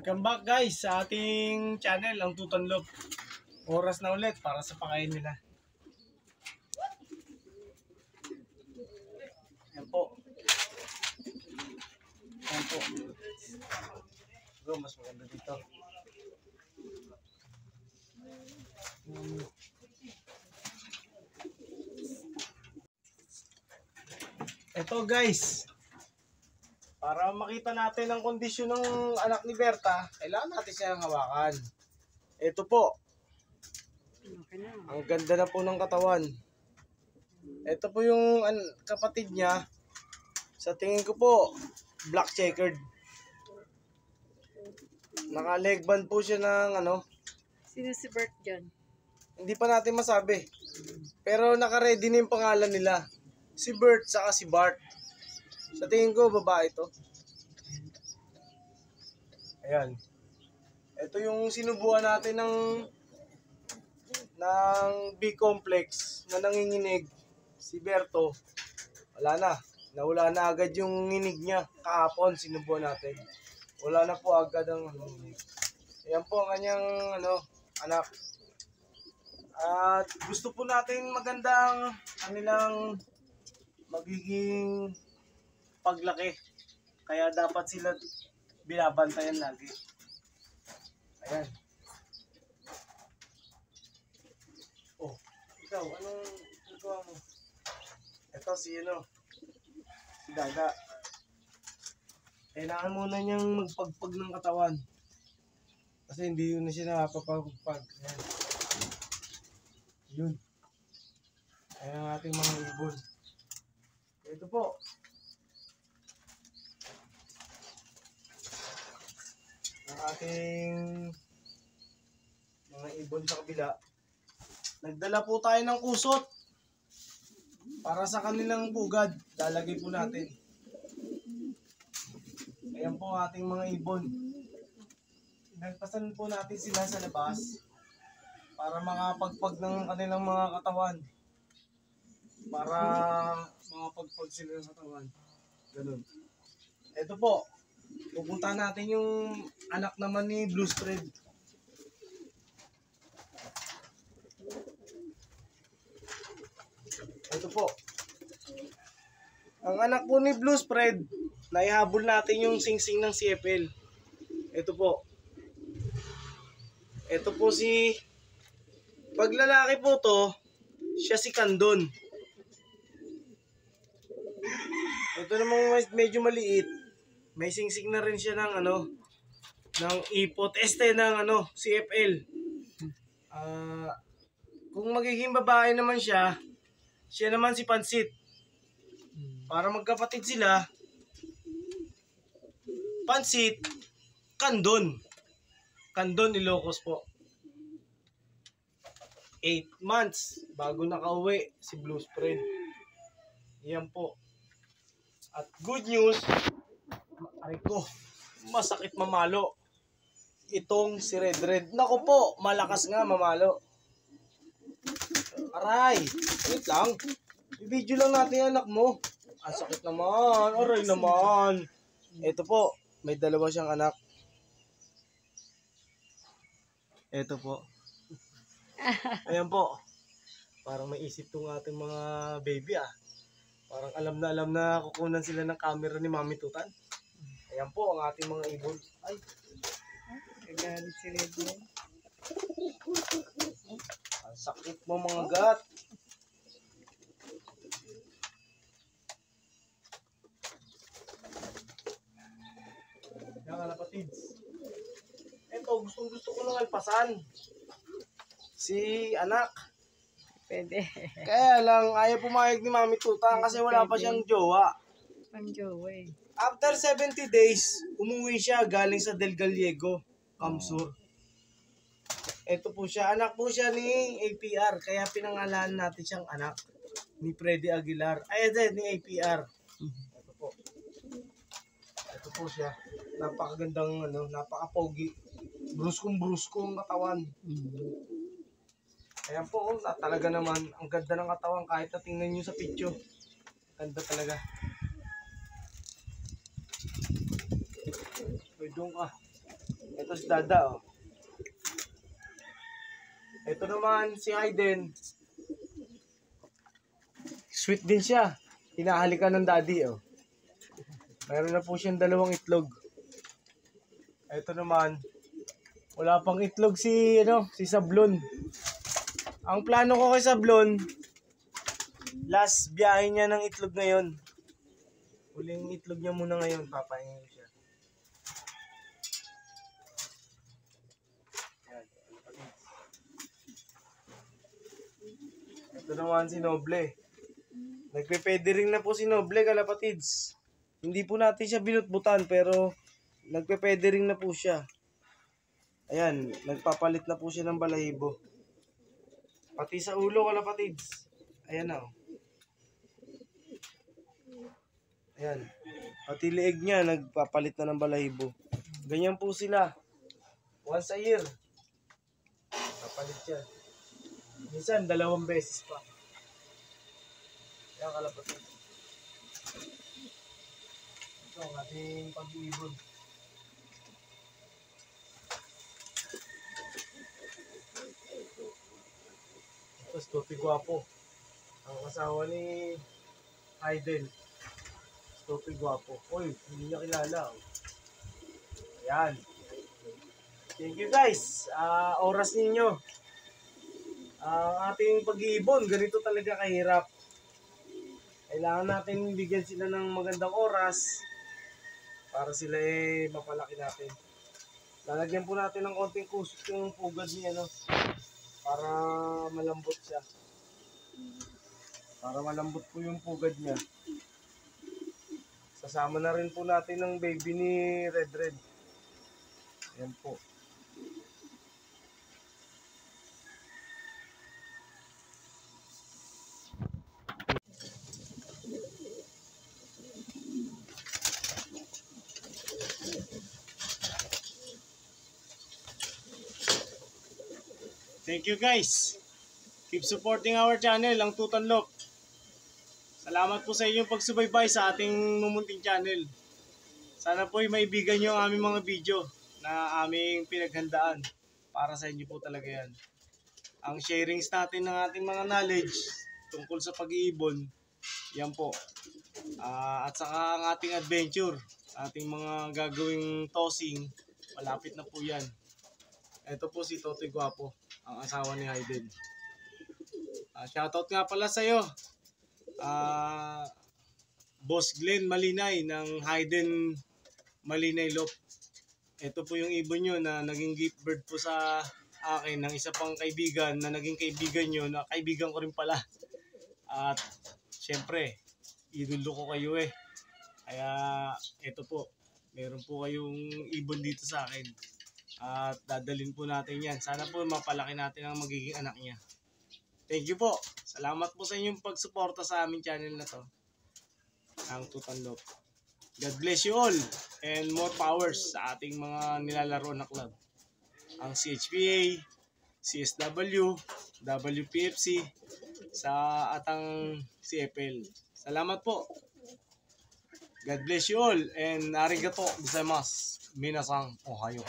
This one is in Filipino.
Welcome back guys sa ating channel, ang Tutanlog. Oras na ulit para sa pakain nila. Yan po. Yan po. Go, mas maganda dito. Ito guys, para makita natin ang kondisyon ng anak ni Berta, kailangan natin siyang hawakan. Ito po. Ang ganda na po ng katawan. Ito po yung kapatid niya. Sa tingin ko po, black checkered. Naka-leg band po siya ng ano. Sino si Bert dyan? Hindi pa natin masabi. Pero naka-ready na yung pangalan nila. Si Bert saka si Bart. Sa tingin ko, babae ito. Ayan. Ito yung sinubuan natin ng B-complex na nanginginig. Si Berto. Wala na. Nawala na agad yung nginig niya. Kahapon sinubuan natin. Wala na po agad ang nginig. Ayan po ang kanyang anak. At gusto po natin magandang kanilang magiging paglaki. Kaya dapat sila binabantayan lagi. Ayan. Oh, ikaw, anong nagawa mo? Ito si si Daga. Kailangan muna niyang magpagpag ng katawan. Kasi hindi yun na siya nakapagpag. Ayan. Yun. Ayan ang ating mga ibon. Ito po. Ang ating mga ibon sa kabila. Nagdala po tayo ng kusot para sa kanilang bugad. Lalagay po natin. Ayan po ang ating mga ibon. Nagpasan po natin sila sa labas para makapagpag ng kanilang mga katawan. Para makapagpag sila ng katawan. Ganun. Ito po. Pupunta natin yung anak naman ni Blue Spread. Ito po. Ang anak po ni Blue Spread, naihabol natin yung singsing ng CFL. Ito po. Ito po si... Pag lalaki po to, siya si Kandon. Ito namang medyo maliit. May singsing na rin siya ng ng ipot. Ng CFL. Kung magiging babae naman siya naman si Pansit. Para magkapatid sila, Pansit, Kandon. Kandon Ilocos po. 8 months bago nakauwi si Blue Spread. Yan po. At good news, aray ko, masakit mamalo. Itong si Red Red. Naku po, malakas nga mamalo. Aray, wait lang. I-video lang natin yung anak mo. Ang sakit naman, aray naman. Ito po, may dalawa siyang anak. Ito po. Ayan po. Parang may isip tong ating mga baby Parang alam na kukunan sila ng camera ni Mami Tutan. Ayan po ang ating mga ibon. Ay. Kagalit si Redmond. Ang sakit mo mga gat. Yan kapatids. Ito, gusto ko lang alpasan. Si anak. Pwede. Kaya lang, ayaw pumayag ni Mami Tutan kasi wala pa siyang jowa. Pang jowa eh. After 70 days, umuwi siya galing sa Del Gallego, Kamsur. Ito po siya, anak po siya ni APR, kaya pinangalan natin siyang anak ni Freddy Aguilar. Ay, ni APR. Ito po. Ito po siya. Napakagandang, napaka-pogi. Bruskong-bruskong katawan. Ayan po, talaga naman, ang ganda ng katawan kahit na tingnan nyo sa picture. Ganda talaga. Doon ka. Ito si Dada, oh. Ito naman si Hayden. Sweet din siya. Hinahalikan ng daddy, oh. Meron na po siyang 2 itlog. Ito naman, wala pang itlog si Sablon. Ang plano ko kay Sablon, last biyahe niya ng itlog ngayon. Huling itlog niya muna ngayon, papaingin ko siya. Ito naman si Noble. Nagpe-pedering na po si Noble, kalapatids. Hindi po natin siya binutbutan, pero nagpe-pedering na po siya. Ayan, nagpapalit na po siya ng balahibo. Pati sa ulo, kalapatids. Ayan na, oh. Ayan. Pati leeg niya, nagpapalit na ng balahibo. Ganyan po sila. Once a year. Papalit yan. Minsan, 2 beses pa. Ayan, kalapatids. Ito ang ating pag-iibon. Ito, Stoty Guapo. Ang asawa ni Hayden. Stoty Guapo. Uy, hindi niya kilala. Ayan. Thank you guys. Oras ninyo. Ang ating pag-iibon, ganito talaga kahirap. Kailangan natin bigyan sila ng magandang oras para sila mapalaki natin. Lalagyan po natin ng konting kusot yung pugad niya, para malambot siya. Para malambot po yung pugad niya. Sasama na rin po natin ng baby ni Red Red. Ayan po. Thank you guys. Keep supporting our channel, ang Tutanlok. Salamat po sa inyong pagsubaybay sa ating mumunting channel. Sana po ay maibigan nyo ang aming mga video na aming pinaghandaan. Para sa inyo po talaga yan. Ang sharings natin ng ating mga knowledge tungkol sa pag-iibon, yan po. At saka ang ating adventure, ating mga gagawing tossing, malapit na po yan. Ito po si Totoy Guapo, ang asawa ni Hayden. Shoutout nga pala sa'yo, Boss Glenn Malinay ng Hayden Malinay Lop. Ito po yung ibon nyo na naging gift bird po sa akin ng isa pang kaibigan na naging kaibigan nyo na kaibigan ko rin pala. At syempre, idolo ko kayo Kaya ito po, meron po kayong ibon dito sa akin. At dadalhin po natin yan. Sana po mapalaki natin ang magiging anak niya. Thank you po. Salamat po sa inyong pagsuporta sa aming channel na to. Ang Tutanlok. God bless you all. And more powers sa ating mga nilalaro na club. Ang CHPA, CSW, WPFC, at ang CFL. Salamat po. God bless you all. And arigato gozaimasu. Minasang ohayo.